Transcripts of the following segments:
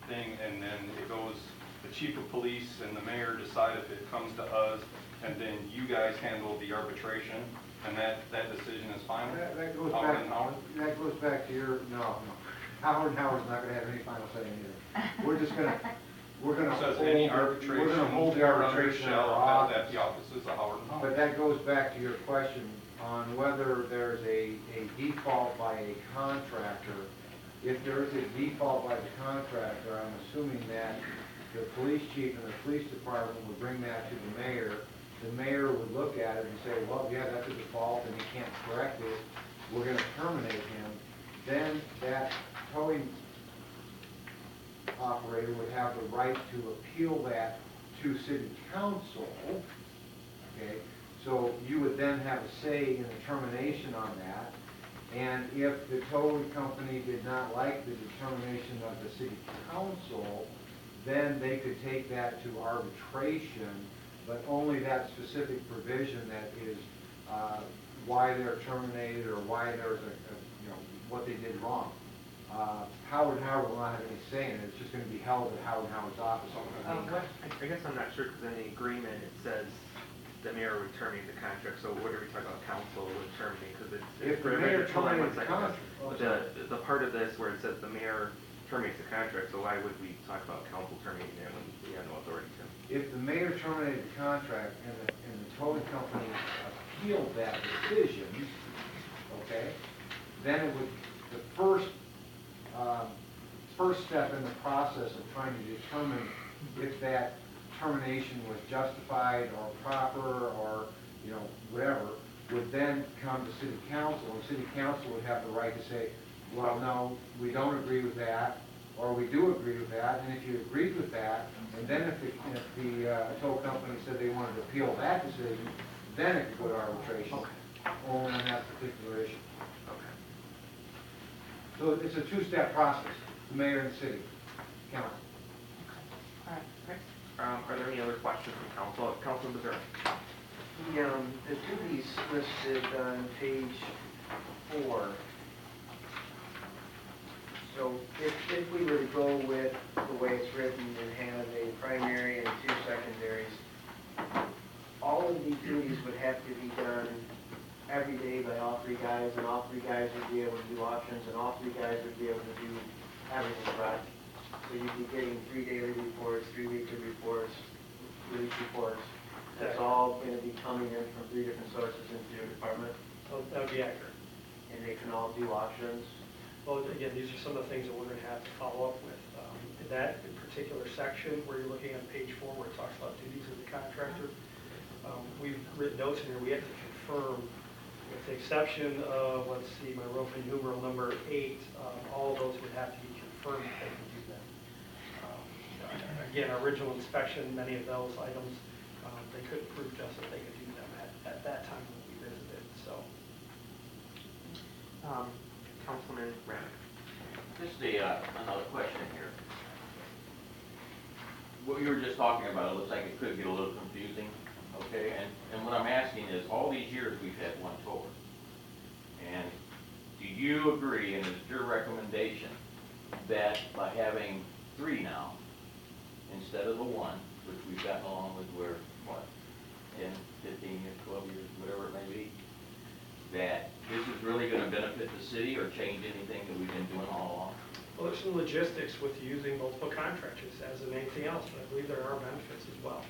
thing, and then it goes, the chief of police and the mayor decide if it comes to us, and then you guys handle the arbitration, and that decision is final? That goes Howard back, and Howard? that goes back to your, no. Howard's not gonna have any final say either. We're just gonna, Says any arbitration. we're gonna hold the arbitration in our shall at office. the offices of Howard and Howard. But that goes back to your question on whether there's a default by a contractor. If there is a default by the contractor, I'm assuming that the police chief and the police department would bring that to the mayor. The mayor would look at it and say, well, yeah, that's a default and he can't correct it. We're gonna terminate him. Then that towing operator would have the right to appeal that to city council. Okay, so you would then have a say in the termination on that. And if the towing company did not like the determination of the city council, then they could take that to arbitration, but only that specific provision that is why they're terminated or why there's what they did wrong. Howard and Howard will not have any say in it. It's just going to be held at Howard and Howard's office. I guess I'm not sure, because in the agreement it says the mayor would terminate the contract, so whatever we talk about council would terminate, because it's. If the mayor terminated the contract. But the part of this where it says the mayor terminates the contract, so why would we talk about council terminating it when we have no authority to? If the mayor terminated the contract and the towing company appealed that decision, okay, then it would, the first step in the process of trying to determine if that termination was justified or proper or, whatever, would then come to city council, and city council would have the right to say, well, no, we don't agree with that, or we do agree with that, and if you agreed with that, and then if the tow company said they wanted to appeal that decision, then it could go to arbitration, only on that particular issue. Okay. So it's a two-step process, the mayor and the city council. All right. Okay. Are there any other questions from council? Council Missouri. The duties listed on page 4. So if we were to go with the way it's written and have a primary and 2 secondaries, all of these duties would have to be done every day by all 3 guys, and all 3 guys would be able to do options, and all 3 guys would be able to do everything, right? So you'd be getting 3 daily reports, 3 weekly reports, release reports. That's all going to be coming in from 3 different sources into your department, Oh, that would be accurate. and they can all do options. Well, again, these are some of the things that we're going to have to follow up with. That in particular section where you're looking at page 4 where it talks about duties of the contractor, we've written notes in here. We have to confirm, with the exception of, let's see, my Roman numeral number 8, all of those would have to be confirmed that they can do that. Again, our original inspection, many of those items, they couldn't prove just that they could do them at that time when we visited. So, Councilman Remick. Just another question here. What you were just talking about, it looks like it could get a little confusing, okay? And what I'm asking is, all these years we've had one tower. And do you agree, and is it your recommendation, that by having 3 now, instead of the 1, which we've gotten along with where, 10, 15 years, 12 years, whatever it may be, that this is really going to benefit the city or change anything that we've been doing all along? well, there's some logistics with using multiple contractors as in anything else, but I believe there are benefits as well.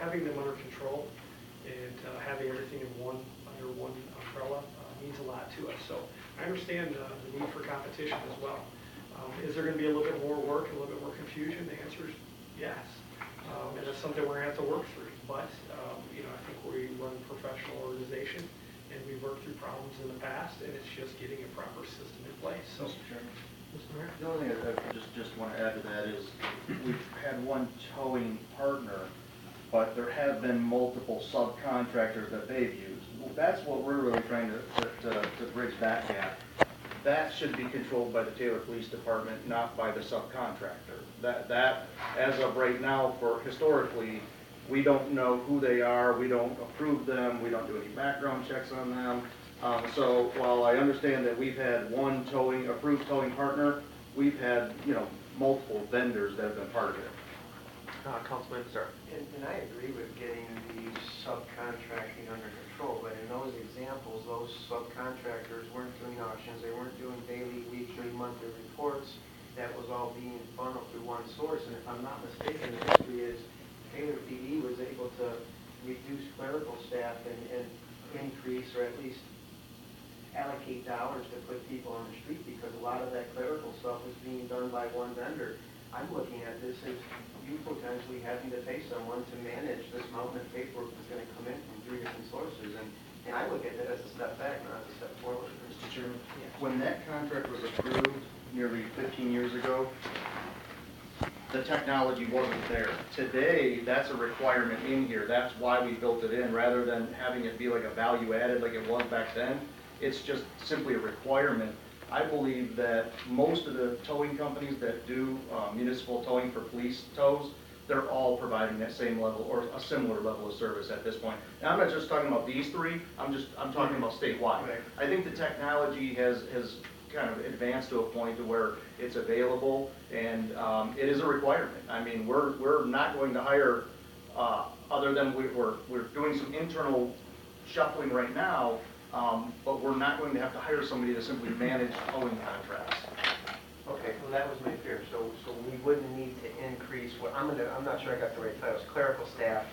Having them under control and having everything under one umbrella means a lot to us. So I understand the need for competition as well. Is there going to be a little bit more work, a little bit more confusion? The answer is yes. And that's something we're going to have to work through. But, I think we run a professional organization, and we've worked through problems in the past, and it's just getting a proper system in place. So, Mr. Mayor. The only thing I just want to add to that is we've had one towing partner, but there have been multiple subcontractors that they've used. Well, that's what we're really trying to bridge that gap. That should be controlled by the Taylor Police Department, not by the subcontractor. That as of right now, for historically, we don't know who they are, we don't approve them, we don't do any background checks on them. So while I understand that we've had one approved towing partner, we've had, multiple vendors that have been part of it. Councilman Zarek. And I agree with getting the subcontracting under control, but in those examples, those subcontractors weren't doing auctions, they weren't doing daily, weekly, monthly reports. That was all being funneled through one source, and if I'm not mistaken, the history is Taylor PD was able to reduce clerical staff and increase, or at least allocate dollars to put people on the street, because a lot of that clerical stuff was being done by one vendor. I'm looking at this as you potentially having to pay someone to manage this mountain of paperwork that's gonna come in from 3 different sources, and I look at that as a step back, not as a step forward. Mr. Chairman, when that contract was approved nearly 15 years ago, the technology wasn't there. Today, that's a requirement in here. That's why we built it in, rather than having it be like a value added like it was back then. It's just simply a requirement. I believe that most of the towing companies that do municipal towing for police tows, they're all providing that same level or a similar level of service at this point. And I'm not just talking about these three, I'm talking about statewide. Right. I think the technology has kind of advanced to a point to where it's available and it is a requirement. I mean, we're not going to hire, other than we're doing some internal shuffling right now, but we're not going to have to hire somebody to simply manage towing contracts. Okay, well, that was my fear, so we wouldn't need to increase what, I'm not sure I got the right titles, clerical staff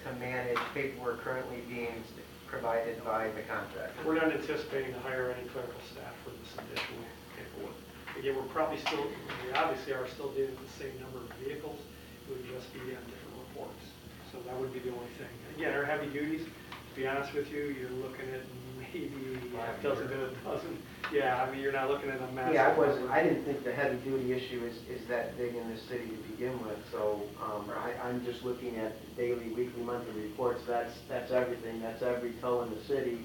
to manage paperwork currently being provided by the contractor. We're not anticipating to hire any clerical staff for this additional paperwork. Again, we're probably still, we obviously are still dealing with the same number of vehicles, it would just be on different reports. So that would be the only thing. Again, our heavy duties, to be honest with you, you're looking at maybe a dozen to a dozen. Yeah, I mean, you're not looking at a massive. Yeah, I didn't think the heavy duty issue is that big in this city to begin with, so, I'm just looking at daily, weekly, monthly reports, that's everything, that's every tow in the city,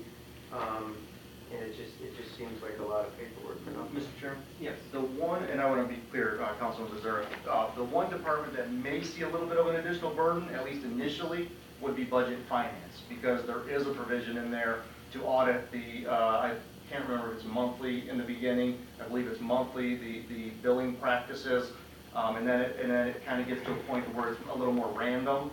and it just seems like a lot of paperwork for nothing. Mr. Chairman? Yes. The one, and I want to be clear, Councilman Zarek, the one department that may see a little bit of an additional burden, at least initially, would be budget and finance, because there is a provision in there to audit the, I can't remember if it's monthly in the beginning, I believe it's monthly, the billing practices, and then it kind of gets to a point where it's a little more random.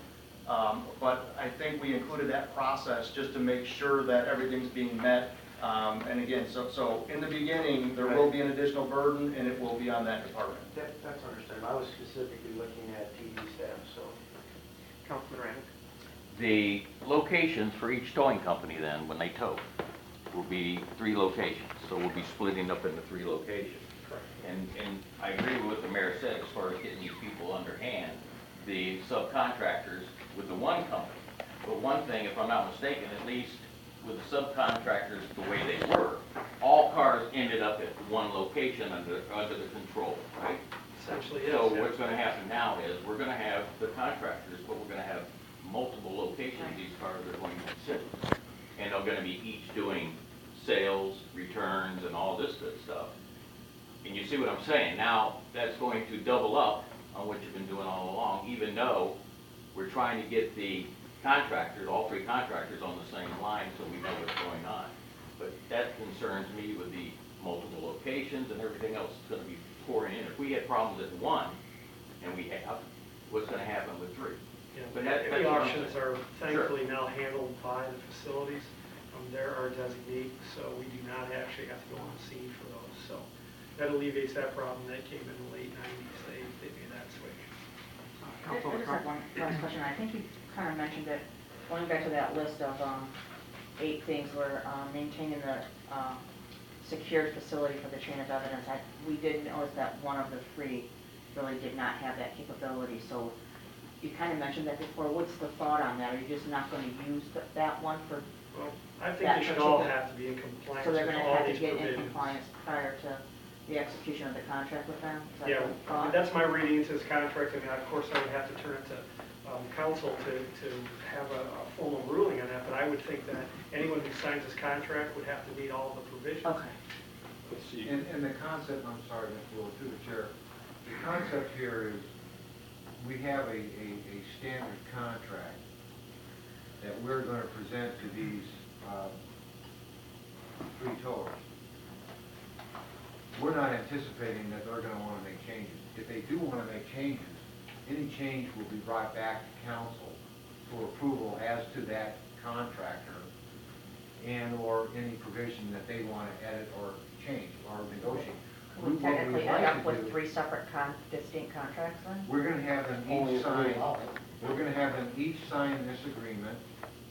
But I think we included that process just to make sure that everything's being met. And again, so in the beginning, there will be an additional burden, and it will be on that department. That's understandable, I was specifically looking at PD staff, so. Councilman Ramick. The locations for each towing company then, when they tow, will be 3 locations. So we'll be splitting up into 3 locations. And I agree with what the mayor said as far as getting these people underhand, the subcontractors with the one company. But one thing, if I'm not mistaken, at least with the subcontractors the way they were, all cars ended up at one location under the control, right? Essentially, yes. So what's going to happen now is we're going to have the contractors, but we're going to have multiple locations these cars are going to sit. And they're going to be each doing sales, returns, and all this good stuff. And you see what I'm saying? Now, that's going to double up on what you've been doing all along, even though we're trying to get the contractors, all 3 contractors on the same line so we know what's going on. But that concerns me with the multiple locations and everything else that's going to be pouring in. If we had problems at 1, and we have, what's going to happen with 3? Yeah, But the auctions are Sure. thankfully now handled by the facilities. They're our designee, so we do not actually have to go on the scene for those. So that alleviates that problem. That came in the late 90s. They made that switch. I just have one last question. I think you kind of mentioned it, going back to that list of 8 things where maintaining the secured facility for the chain of evidence. We did notice that one of the 3 really did not have that capability. So you kind of mentioned that before. What's the thought on that? Are you just not going to use that one for? Well, I think they should all have to be in compliance So they're with going to all have to these get in provisions. compliance prior to the execution of the contract with them? Is that Yeah, the thought? that's my reading into this contract. I mean, of course, I would have to turn it to council to have a formal ruling on that, but I would think that anyone who signs this contract would have to meet all the provisions. Okay. And the concept, I'm sorry, Mr. Will, through the chair, the concept here is we have a standard contract that we're going to present to these 3 towers. We're not anticipating that they're going to want to make changes. If they do want to make changes, any change will be brought back to council for approval as to that contractor and/or any provision that they want to edit or change or negotiate. Could we What we'd technically like end up to with do- 3 separate distinct contracts then? We're gonna have them each sign, we're gonna have them each sign this agreement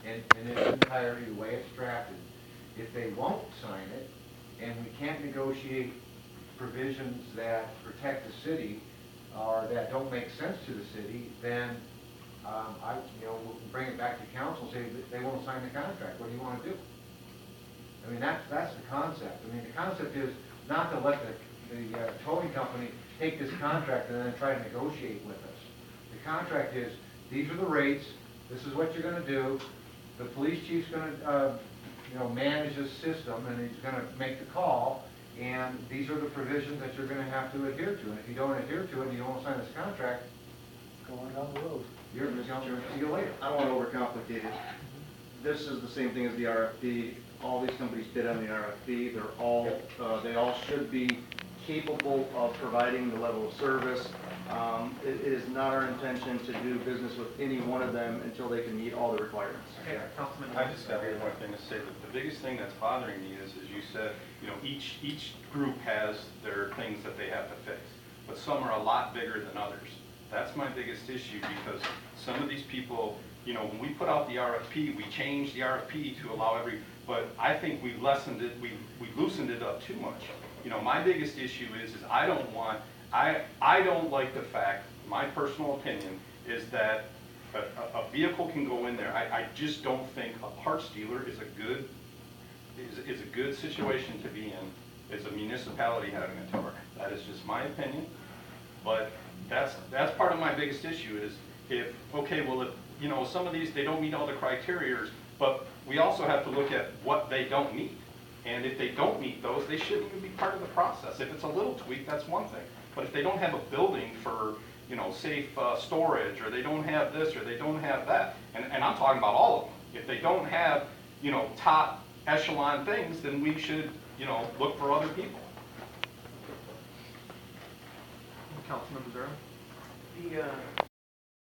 in its entirety, the way it's drafted. If they won't sign it, and we can't negotiate provisions that protect the city, or that don't make sense to the city, then, we'll bring it back to council and say, they won't sign the contract, what do you wanna do? I mean, that's the concept. I mean, the concept is not to let the towing company take this contract and then try to negotiate with us. The contract is, these are the rates, this is what you're gonna do, the police chief's gonna, manage this system, and he's gonna make the call, and these are the provisions that you're gonna have to adhere to. And if you don't adhere to it, and you don't sign this contract, Going down the road. you're gonna see you later. I don't want to overcomplicate it. This is the same thing as the RFP. All these companies bid on the RFP. They're all, they all should be capable of providing the level of service. It is not our intention to do business with any one of them until they can meet all the requirements. Okay, Councilman. I just got one more thing to say, that the biggest thing that's bothering me is, as you said, each group has their things that they have to fix, but some are a lot bigger than others. That's my biggest issue, because some of these people, when we put out the RFP, we changed the RFP to allow but I think we lessened it, we loosened it up too much. My biggest issue is I don't like the fact, my personal opinion, is that a vehicle can go in there. I just don't think a parts dealer is a good situation to be in, as a municipality having a tower. That is just my opinion, but that's part of my biggest issue is if some of these, they don't meet all the criteria, but we also have to look at what they don't meet. And if they don't meet those, they shouldn't even be part of the process. If it's a little tweak, that's one thing. But if they don't have a building for, safe storage, or they don't have this, or they don't have that, and I'm talking about all of them. If they don't have, top echelon things, then we should, look for other people. Councilman Zerl? The